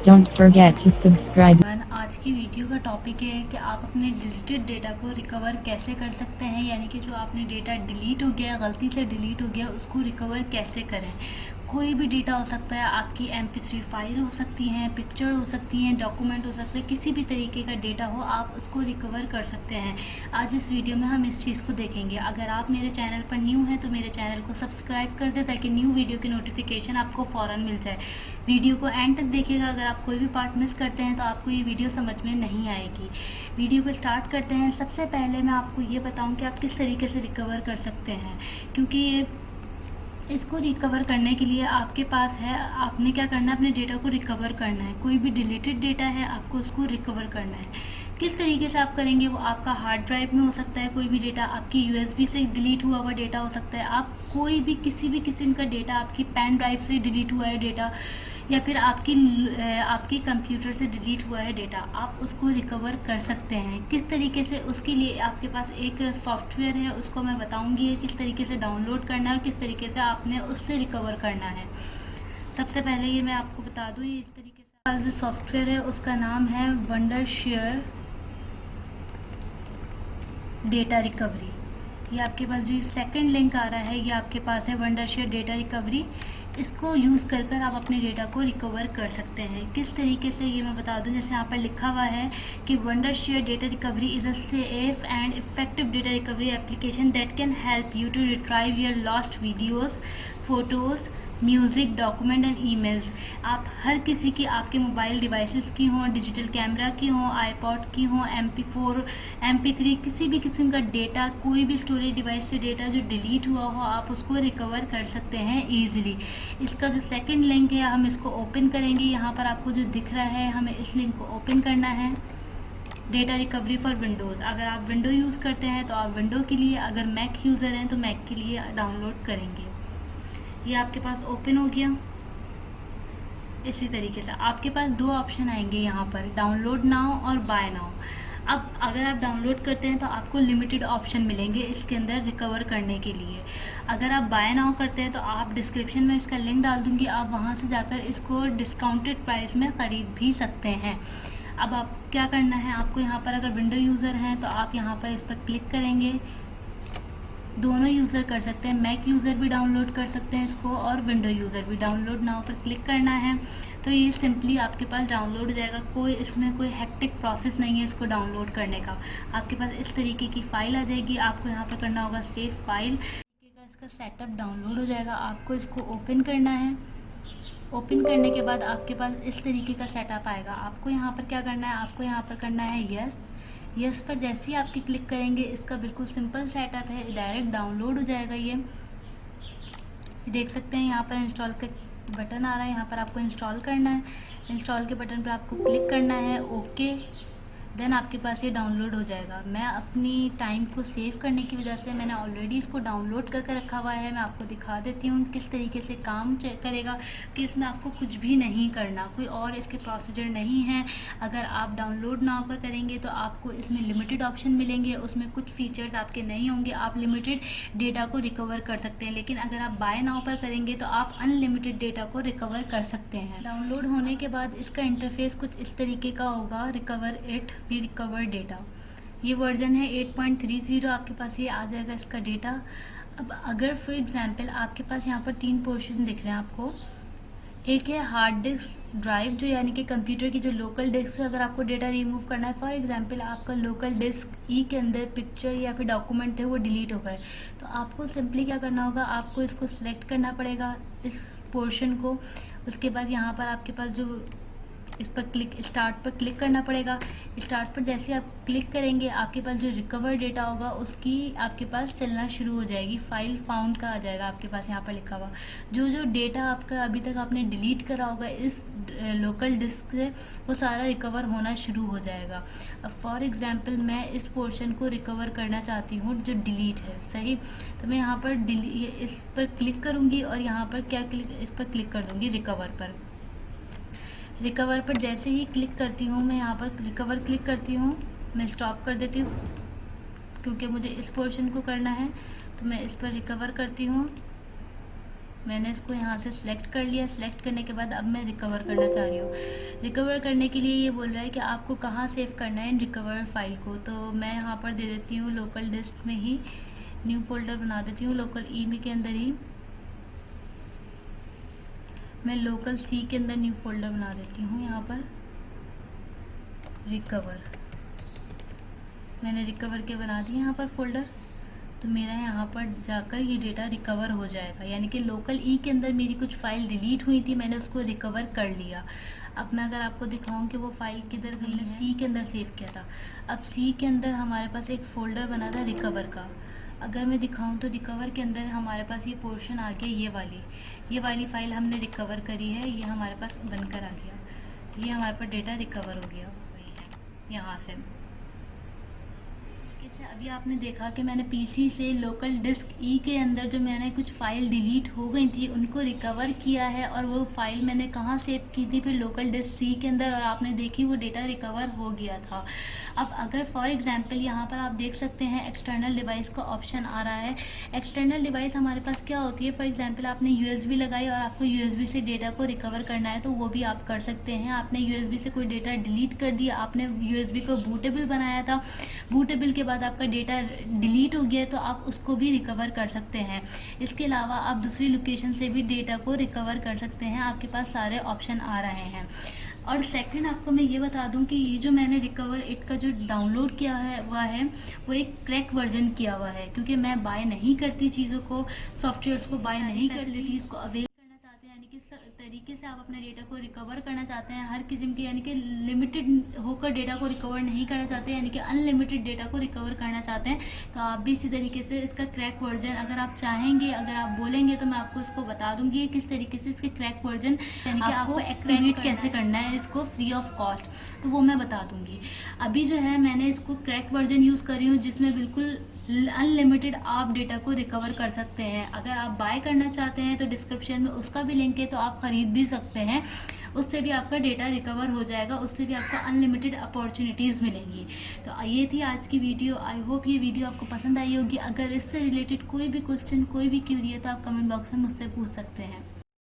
Don't forget to subscribe. आज की video का टॉपिक है कि आप अपने डिलीटेड डेटा को रिकवर कैसे कर सकते हैं, यानी कि जो आपने डेटा डिलीट हो गया, गलती से डिलीट हो गया, उसको रिकवर कैसे करें। कोई भी डेटा हो सकता है, आपकी MP3 फाइल हो सकती है, पिक्चर हो सकती हैं, डॉक्यूमेंट हो सकते हैं, किसी भी तरीके का डेटा हो आप उसको रिकवर कर सकते हैं। आज इस वीडियो में हम इस चीज़ को देखेंगे। अगर आप मेरे चैनल पर न्यू हैं तो मेरे चैनल को सब्सक्राइब कर दें ताकि न्यू वीडियो की नोटिफिकेशन आपको फ़ौरन मिल जाए। वीडियो को एंड तक देखिएगा। अगर आप कोई भी पार्ट मिस करते हैं तो आपको ये वीडियो समझ में नहीं आएगी। वीडियो को स्टार्ट करते हैं। सबसे पहले मैं आपको ये बताऊं कि आप किस तरीके से रिकवर कर सकते हैं, क्योंकि इसको रिकवर करने के लिए आपके पास है, आपने क्या करना है, अपने डेटा को रिकवर करना है। कोई भी डिलीटेड डेटा है आपको उसको रिकवर करना है। किस तरीके से आप करेंगे, वो आपका हार्ड ड्राइव में हो सकता है, कोई भी डेटा आपकी USB से डिलीट हुआ हुआ डेटा हो सकता है, आप कोई भी किसी भी किस्म का डेटा, आपकी पेन ड्राइव से डिलीट हुआ है डेटा, या फिर आपके कंप्यूटर से डिलीट हुआ है डेटा, आप उसको रिकवर कर सकते हैं। किस तरीके से, उसके लिए आपके पास एक सॉफ्टवेयर है, उसको मैं बताऊंगी किस तरीके से डाउनलोड करना है और किस तरीके से आपने उससे रिकवर करना है। सबसे पहले ये मैं आपको बता दूँ, ये इस तरीके से जो सॉफ्टवेयर है उसका नाम है वंडरशेयर डेटा रिकवरी। ये आपके पास जो सेकंड लिंक आ रहा है ये आपके पास है वंडरशेयर डेटा रिकवरी। इसको यूज़ कर कर आप अपने डेटा को रिकवर कर सकते हैं। किस तरीके से ये मैं बता दूं, जैसे यहाँ पर लिखा हुआ है कि Wondershare data recovery is a safe and effective data recovery application that can help you to retrieve your lost videos, photos, music, document and emails. आप हर किसी की, आपके मोबाइल डिवाइसेस की हों, डिजिटल कैमरा की हों, आईपॉड की हों, MP4, MP3, किसी भी किस्म का डेटा, कोई भी स्टोरेज डिवाइस से डेटा जो डिलीट हुआ हो आप उसको रिकवर कर सकते हैं ईजिली। इसका जो सेकंड लिंक है हम इसको ओपन करेंगे। यहाँ पर आपको जो दिख रहा है हमें इस लिंक को ओपन करना है। डेटा रिकवरी फॉर विंडोज़, अगर आप विंडो यूज़ करते हैं तो आप विंडो के लिए, अगर मैक यूज़र हैं तो मैक के लिए डाउनलोड करेंगे। ये आपके पास ओपन हो गया। इसी तरीके से आपके पास दो ऑप्शन आएंगे यहाँ पर, डाउनलोड नाउ और बाय नाउ। अब अगर आप डाउनलोड करते हैं तो आपको लिमिटेड ऑप्शन मिलेंगे इसके अंदर रिकवर करने के लिए। अगर आप बाय नाउ करते हैं तो आप, डिस्क्रिप्शन में इसका लिंक डाल दूँगी, आप वहाँ से जाकर इसको डिस्काउंटेड प्राइस में ख़रीद भी सकते हैं। अब आप क्या करना है, आपको यहाँ पर अगर विंडो यूज़र हैं तो आप यहाँ पर इस पर क्लिक करेंगे। दोनों यूज़र कर सकते हैं, मैक यूज़र भी डाउनलोड कर सकते हैं इसको और विंडो यूज़र भी। डाउनलोड नाउ पर क्लिक करना है तो ये सिंपली आपके पास डाउनलोड हो जाएगा। कोई इसमें कोई हेक्टिक प्रोसेस नहीं है इसको डाउनलोड करने का। आपके पास इस तरीके की फ़ाइल आ जाएगी, आपको यहाँ पर करना होगा सेव फाइल। इसका सेटअप डाउनलोड हो जाएगा, आपको इसको ओपन करना है। ओपन करने के बाद आपके पास इस तरीके का सेटअप आएगा। आपको यहाँ पर क्या करना है, आपको यहाँ पर करना है यस। यस पर जैसे ही आपकी क्लिक करेंगे इसका बिल्कुल सिंपल सेटअप है, डायरेक्ट डाउनलोड हो जाएगा। ये देख सकते हैं यहाँ पर इंस्टॉल का बटन आ रहा है, यहाँ पर आपको इंस्टॉल करना है। इंस्टॉल के बटन पर आपको क्लिक करना है, ओके। देन आपके पास ये डाउनलोड हो जाएगा। मैं अपनी टाइम को सेव करने की वजह से मैंने ऑलरेडी इसको डाउनलोड करके रखा हुआ है। मैं आपको दिखा देती हूँ किस तरीके से काम करेगा, कि इसमें आपको कुछ भी नहीं करना, कोई और इसके प्रोसीजर नहीं है। अगर आप डाउनलोड नाउ पर करेंगे तो आपको इसमें लिमिटेड ऑप्शन मिलेंगे, उसमें कुछ फीचर्स आपके नहीं होंगे, आप लिमिटेड डेटा को रिकवर कर सकते हैं। लेकिन अगर आप बाय नाउ पर करेंगे तो आप अनलिमिटेड डेटा को रिकवर कर सकते हैं। डाउनलोड होने के बाद इसका इंटरफेस कुछ इस तरीके का होगा, रिकवर इट भी रिकवर डेटा। ये वर्जन है 8.30, आपके पास ये आ जाएगा इसका डेटा। अब अगर फॉर एग्जांपल आपके पास यहाँ पर तीन पोर्शन दिख रहे हैं आपको, एक है हार्ड डिस्क ड्राइव, जो यानी कि कंप्यूटर की जो लोकल डिस्क से अगर आपको डेटा रिमूव करना है, फॉर एग्जांपल आपका लोकल डिस्क ई के अंदर पिक्चर या फिर डॉक्यूमेंट थे वो डिलीट हो गए, तो आपको सिंपली क्या करना होगा, आपको इसको सिलेक्ट करना पड़ेगा इस पोर्शन को। उसके बाद यहाँ पर आपके पास जो, इस पर क्लिक, स्टार्ट पर क्लिक करना पड़ेगा। स्टार्ट पर जैसे आप क्लिक करेंगे आपके पास जो रिकवर डेटा होगा उसकी आपके पास चलना शुरू हो जाएगी, फाइल फाउंड का आ जाएगा आपके पास यहाँ पर लिखा हुआ। जो जो डेटा आपका अभी तक आपने डिलीट करा होगा इस लोकल डिस्क से, वो सारा रिकवर होना शुरू हो जाएगा। अब फॉर एग्जांपल मैं इस पोर्शन को रिकवर करना चाहती हूँ जो डिलीट है, सही, तो मैं यहाँ पर इस पर क्लिक करूँगी और यहाँ पर क्या इस पर क्लिक कर दूँगी, रिकवर पर। रिकवर पर जैसे ही क्लिक करती हूँ, मैं यहाँ पर रिकवर क्लिक करती हूँ, मैं स्टॉप कर देती हूँ क्योंकि मुझे इस पोर्शन को करना है, तो मैं इस पर रिकवर करती हूँ। मैंने इसको यहाँ से सिलेक्ट कर लिया। सिलेक्ट करने के बाद अब मैं रिकवर करना चाह रही हूँ। रिकवर करने के लिए ये बोल रहा है कि आपको कहाँ सेव करना है इन रिकवर फाइल को। तो मैं यहाँ पर दे देती हूँ लोकल डिस्क में ही, न्यू फोल्डर बना देती हूँ लोकल ई में के अंदर ही। मैं लोकल सी के अंदर न्यू फोल्डर बना देती हूँ। यहाँ पर रिकवर, मैंने रिकवर के बना दिया यहाँ पर फोल्डर। तो मेरा यहाँ पर जाकर ये डेटा रिकवर हो जाएगा, यानी कि लोकल ई के अंदर मेरी कुछ फाइल डिलीट हुई थी, मैंने उसको रिकवर कर लिया। अब मैं अगर आपको दिखाऊं कि वो फाइल किधर गई है, सी के अंदर सेव किया था। अब सी के अंदर हमारे पास एक फ़ोल्डर बना था रिकवर का। अगर मैं दिखाऊं तो रिकवर के अंदर हमारे पास ये पोर्शन आ गया, ये वाली फ़ाइल हमने रिकवर करी है, ये हमारे पास बनकर आ गया। ये हमारे पास डेटा रिकवर हो गया यहाँ से। अभी आपने देखा कि मैंने पीसी से लोकल डिस्क ई के अंदर जो मैंने कुछ फ़ाइल डिलीट हो गई थी उनको रिकवर किया है, और वो फ़ाइल मैंने कहाँ सेव की थी, फिर लोकल डिस्क सी के अंदर, और आपने देखी वो डेटा रिकवर हो गया था। अब अगर फॉर एग्जांपल यहाँ पर आप देख सकते हैं एक्सटर्नल डिवाइस का ऑप्शन आ रहा है। एक्सटर्नल डिवाइस हमारे पास क्या होती है, फॉर एग्जांपल आपने यूएसबी लगाई और आपको यूएसबी से डेटा को रिकवर करना है तो वो भी आप कर सकते हैं। आपने यूएसबी से कोई डेटा डिलीट कर दिया, आपने यूएसबी को बूटेबल बनाया था, बूटेबल के बाद आपका डेटा डिलीट हो गया तो आप उसको भी रिकवर कर सकते हैं। इसके अलावा आप दूसरी लोकेशन से भी डेटा को रिकवर कर सकते हैं, आपके पास सारे ऑप्शन आ रहे हैं। और सेकंड आपको मैं ये बता दूं कि ये जो मैंने रिकवर इट का जो डाउनलोड किया है वो एक क्रैक वर्जन किया हुआ है, क्योंकि मैं बाय नहीं करती चीज़ों को, सॉफ्टवेयर्स को बाय नहीं करती, फैसिलिटीज़ को अवेल करना चाहते हैं, यानी कि तरीके से आप अपने डेटा को रिकवर करना चाहते हैं हर किस्म के, यानी कि लिमिटेड होकर डेटा को रिकवर नहीं करना चाहते, यानी कि अनलिमिटेड डेटा को रिकवर करना चाहते हैं, तो आप भी इसी तरीके से इसका क्रैक वर्जन अगर आप चाहेंगे, अगर आप बोलेंगे तो मैं आपको इसको बता दूंगी किस तरीके से इसके क्रैक वर्जन यानी कि आपको एक्टिवेट कैसे करना है इसको फ्री ऑफ कॉस्ट, तो वो मैं बता दूंगी। अभी जो है मैंने इसको क्रैक वर्जन यूज़ कर रही हूँ जिसमें बिल्कुल अनलिमिटेड आप डेटा को रिकवर कर सकते हैं। अगर आप बाय करना चाहते हैं तो डिस्क्रिप्शन में उसका भी लिंक है, तो आप ख़रीद भी सकते हैं, उससे भी आपका डेटा रिकवर हो जाएगा, उससे भी आपको अनलिमिटेड अपॉर्चुनिटीज़ मिलेंगी। तो ये थी आज की वीडियो। आई होप ये वीडियो आपको पसंद आई होगी। अगर इससे रिलेटेड कोई भी क्वेश्चन, कोई भी क्यूरी है तो आप कमेंट बॉक्स में मुझसे पूछ सकते हैं।